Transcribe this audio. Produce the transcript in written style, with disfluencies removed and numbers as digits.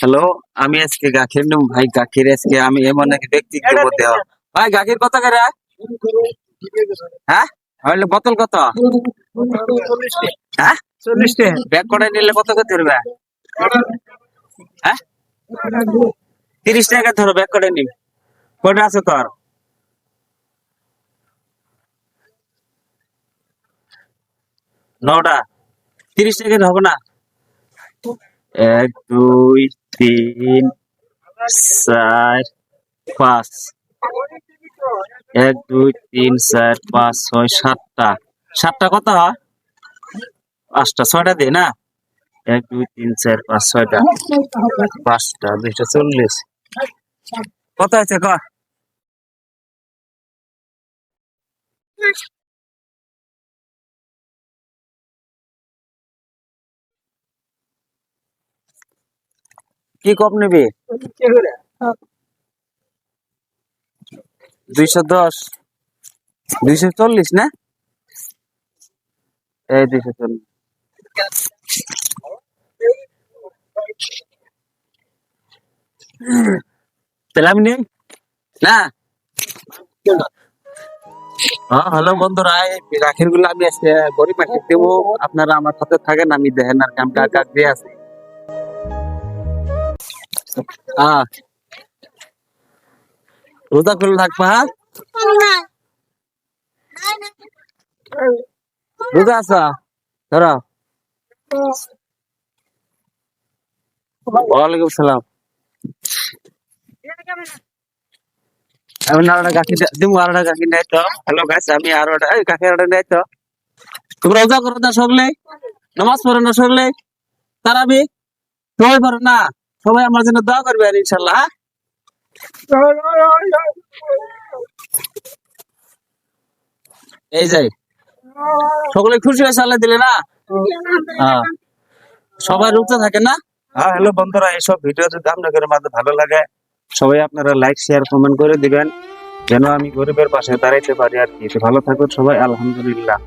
Hello, আমি আজকে গাখীর নেব ভাই। গাখীর আজকে আমি এমন এক ব্যক্তিত্বের মধ্যে ভাই গাখীর কত করে? হ্যাঁ, হইলে বোতল কত? হ্যাঁ, 40 টাকা। ব্যাগ করে নিলে কত করে ধরবে? হ্যাঁ, 30 টাকা ধরো, ব্যাগ করে নিবি। কয়টা আছে তোর? 9টা। 30 টাকা হবে না? 1 2 3 4 5। 1 2 3 4 5 6 7টা। 7টা কত হয়? 5টা 6টা দে না। 1 2 3 4 5 6টা। 5টা 2টা 40। কত আছে ক? কি কপ নিবি? 210। 240 না? এই 240। তাহলে আমি নেই না। হ্যাঁ, হ্যালো বন্ধুরা, এই গাখীর গুলো আমি আজকে গরিব মানুষকে দেবো। আপনারা আমার সাথে থাকেন, আমি দেখেন আর কামটা কাক দিয়ে আছি। হ্যাঁ, রোজা খুলে থাকবা। হ্যাঁ, রোজা আছা ধরো। ওয়ালাইকুম সালাম। আমি আরোটা গাখীর দিব, আরোটা গাখীর নেই তো। হ্যালো গাছ, আমি আরোটা গাখীর আরোটা নেই তো। তোমরা রোজা করো না সগলে? নামাজ পড়ো না সগলে? তারাবি সবাই পারো না? সবাই আমার জন্য দোয়া করবে আর ইনশাল্লাহ। এই যাই সকলে খুশি হয়ে চালিয়ে দিলে না। হ্যাঁ, সবাই রুখতে থাকে না। হ্যাঁ, হ্যালো বন্ধুরা, এইসব ভিডিও যদি আপনাদের মাঝে ভালো লাগে, সবাই আপনারা লাইক শেয়ার কমেন্ট করে দিবেন, যেন আমি গরিবের পাশে দাঁড়াইতে পারি আর কি। ভালো থাকুন সবাই, আলহামদুলিল্লাহ।